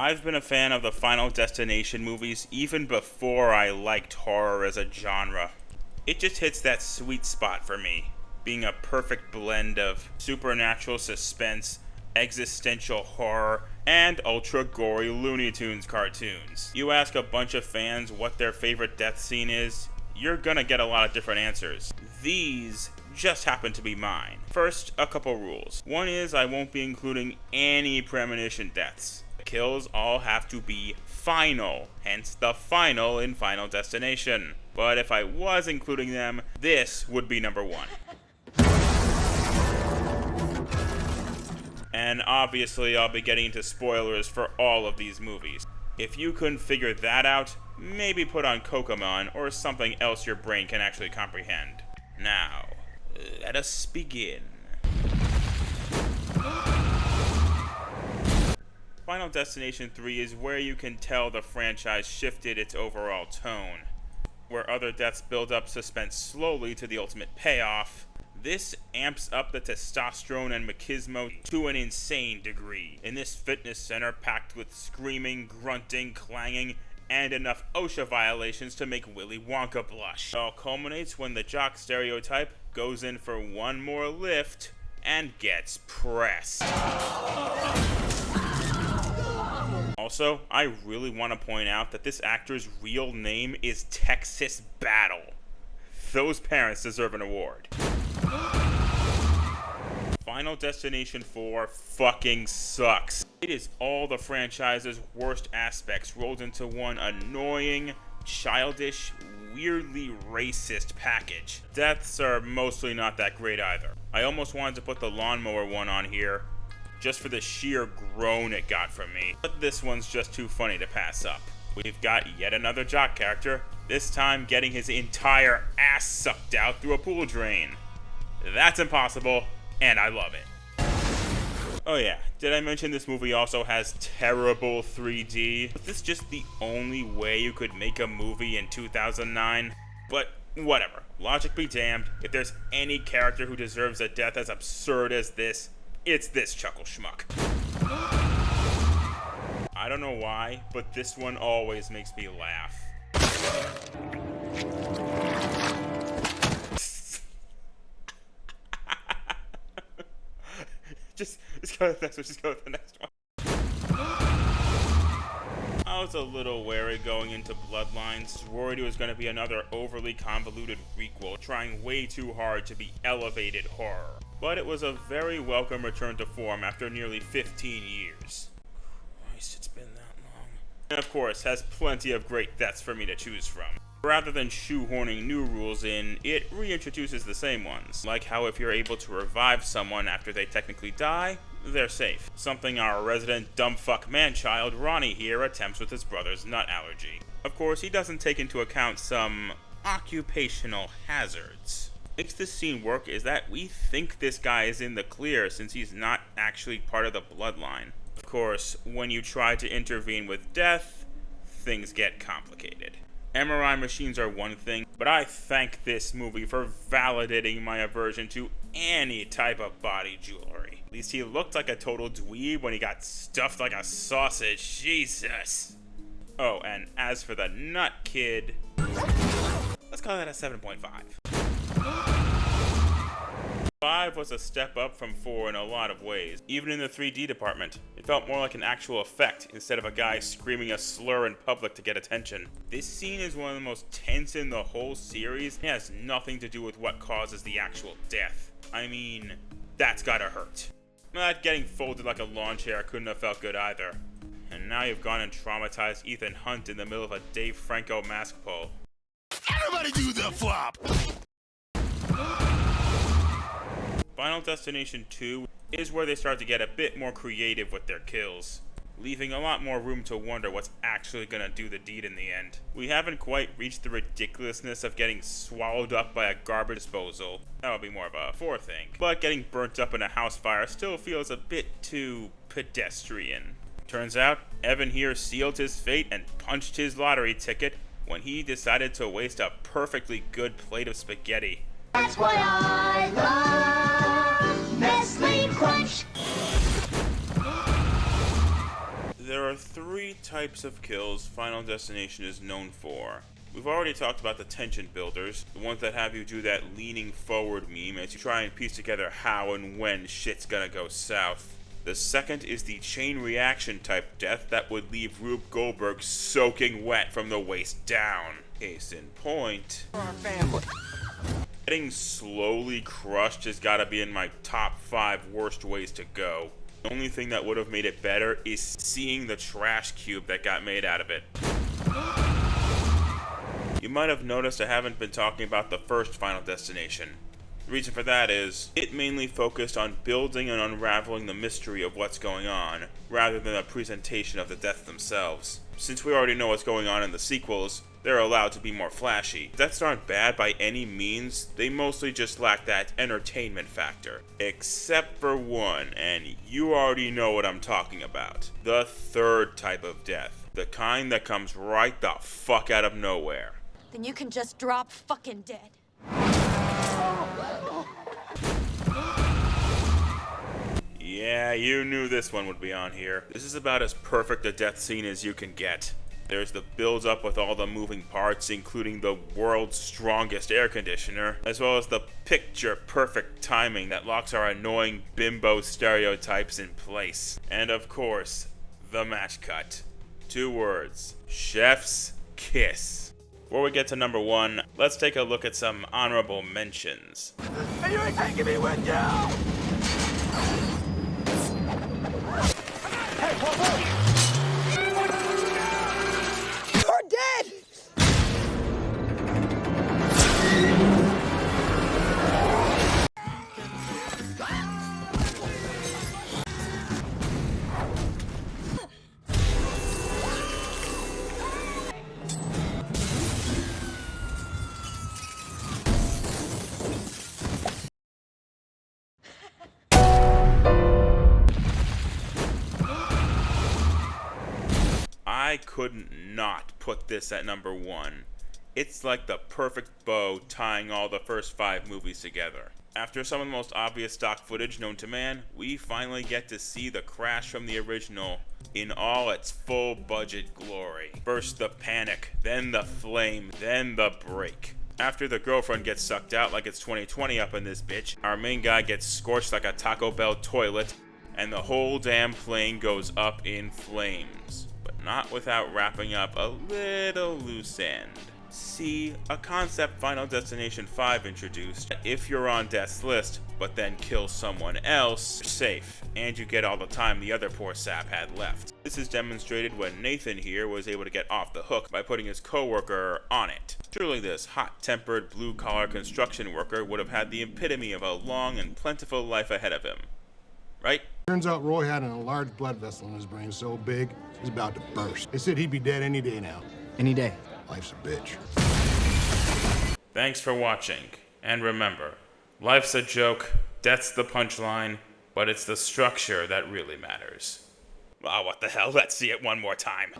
I've been a fan of the Final Destination movies even before I liked horror as a genre. It just hits that sweet spot for me, being a perfect blend of supernatural suspense, existential horror, and ultra-gory Looney Tunes cartoons. You ask a bunch of fans what their favorite death scene is, you're gonna get a lot of different answers. These just happen to be mine. First, a couple rules. One is I won't be including any premonition deaths. The kills all have to be final, hence the final in Final Destination. But if I was including them, this would be number one. And obviously I'll be getting into spoilers for all of these movies. If you couldn't figure that out, maybe put on Kokomon or something else your brain can actually comprehend. Now, let us begin. Final Destination 3 is where you can tell the franchise shifted its overall tone. Where other deaths build up suspense slowly to the ultimate payoff, this amps up the testosterone and machismo to an insane degree. In this fitness center packed with screaming, grunting, clanging, and enough OSHA violations to make Willy Wonka blush. It all culminates when the jock stereotype goes in for one more lift and gets pressed. Also, I really want to point out that this actor's real name is Texas Battle. Those parents deserve an award. Final Destination 4 fucking sucks. It is all the franchise's worst aspects rolled into one annoying, childish, weirdly racist package. Deaths are mostly not that great either. I almost wanted to put the lawnmower one on here, just for the sheer groan it got from me. But this one's just too funny to pass up. We've got yet another jock character, this time getting his entire ass sucked out through a pool drain. That's impossible, and I love it. Oh yeah, did I mention this movie also has terrible 3D? Was this just the only way you could make a movie in 2009? But whatever, logic be damned, if there's any character who deserves a death as absurd as this, it's this chuckle schmuck. I don't know why, but this one always makes me laugh. Just go to the next one, just go to the next one. I was a little wary going into Bloodlines, worried it was going to be another overly convoluted requel, trying way too hard to be elevated horror. But it was a very welcome return to form after nearly 15 years. Christ, it's been that long. And of course, has plenty of great deaths for me to choose from. Rather than shoehorning new rules in, it reintroduces the same ones, like how if you're able to revive someone after they technically die, they're safe. Something our resident dumbfuck man-child Ronnie here attempts with his brother's nut allergy. Of course, he doesn't take into account some occupational hazards. What makes this scene work is that we think this guy is in the clear since he's not actually part of the bloodline. Of course, when you try to intervene with death, things get complicated. MRI machines are one thing, but I thank this movie for validating my aversion to any type of body jewelry. At least he looked like a total dweeb when he got stuffed like a sausage. Jesus. Oh, and as for the nut kid, let's call that a 7.5. 5 was a step up from 4 in a lot of ways. Even in the 3D department, it felt more like an actual effect instead of a guy screaming a slur in public to get attention. This scene is one of the most tense in the whole series. It has nothing to do with what causes the actual death. I mean, that's gotta hurt. Not getting folded like a lawn chair couldn't have felt good either. And now you've gone and traumatized Ethan Hunt in the middle of a Dave Franco mask pull. Everybody do the flop! Final Destination 2 is where they start to get a bit more creative with their kills, leaving a lot more room to wonder what's actually gonna do the deed in the end. We haven't quite reached the ridiculousness of getting swallowed up by a garbage disposal. That would be more of a 4 thing. But getting burnt up in a house fire still feels a bit too pedestrian. Turns out, Evan here sealed his fate and punched his lottery ticket when he decided to waste a perfectly good plate of spaghetti. That's why I love Nestle Crunch. There are three types of kills Final Destination is known for. We've already talked about the tension builders, the ones that have you do that leaning forward meme as you try and piece together how and when shit's gonna go south. The second is the chain reaction type death that would leave Rube Goldberg soaking wet from the waist down. Case in point, getting slowly crushed has gotta be in my top 5 worst ways to go. The only thing that would have made it better is seeing the trash cube that got made out of it. You might have noticed I haven't been talking about the first Final Destination. The reason for that is, it mainly focused on building and unraveling the mystery of what's going on, rather than a presentation of the deaths themselves. Since we already know what's going on in the sequels, they're allowed to be more flashy. Deaths aren't bad by any means, they mostly just lack that entertainment factor. Except for one, and you already know what I'm talking about. The third type of death. The kind that comes right the fuck out of nowhere. Then you can just drop fucking dead. Yeah, you knew this one would be on here. This is about as perfect a death scene as you can get. There's the build-up with all the moving parts, including the world's strongest air conditioner, as well as the picture-perfect timing that locks our annoying bimbo stereotypes in place. And of course, the match cut. 2 words: chef's kiss. Before we get to number 1, let's take a look at some honorable mentions. And you ain't taking me with you! Hey, You're dead! I couldn't not put this at number 1. It's like the perfect bow tying all the first 5 movies together. After some of the most obvious stock footage known to man, we finally get to see the crash from the original in all its full budget glory. First the panic, then the flame, then the break. After the girlfriend gets sucked out like it's 2020 up in this bitch, our main guy gets scorched like a Taco Bell toilet, and the whole damn plane goes up in flames. But not without wrapping up a little loose end. See, a concept Final Destination 5 introduced. If you're on death's list, but then kill someone else, you're safe, and you get all the time the other poor sap had left. This is demonstrated when Nathan here was able to get off the hook by putting his coworker on it. Surely this hot-tempered, blue-collar construction worker would have had the epitome of a long and plentiful life ahead of him. Right? Turns out Roy had an enlarged blood vessel in his brain so big, he's about to burst. They said he'd be dead any day now. Any day. Life's a bitch. Thanks for watching, and remember, life's a joke, death's the punchline, but it's the structure that really matters. Ah, what the hell, let's see it one more time.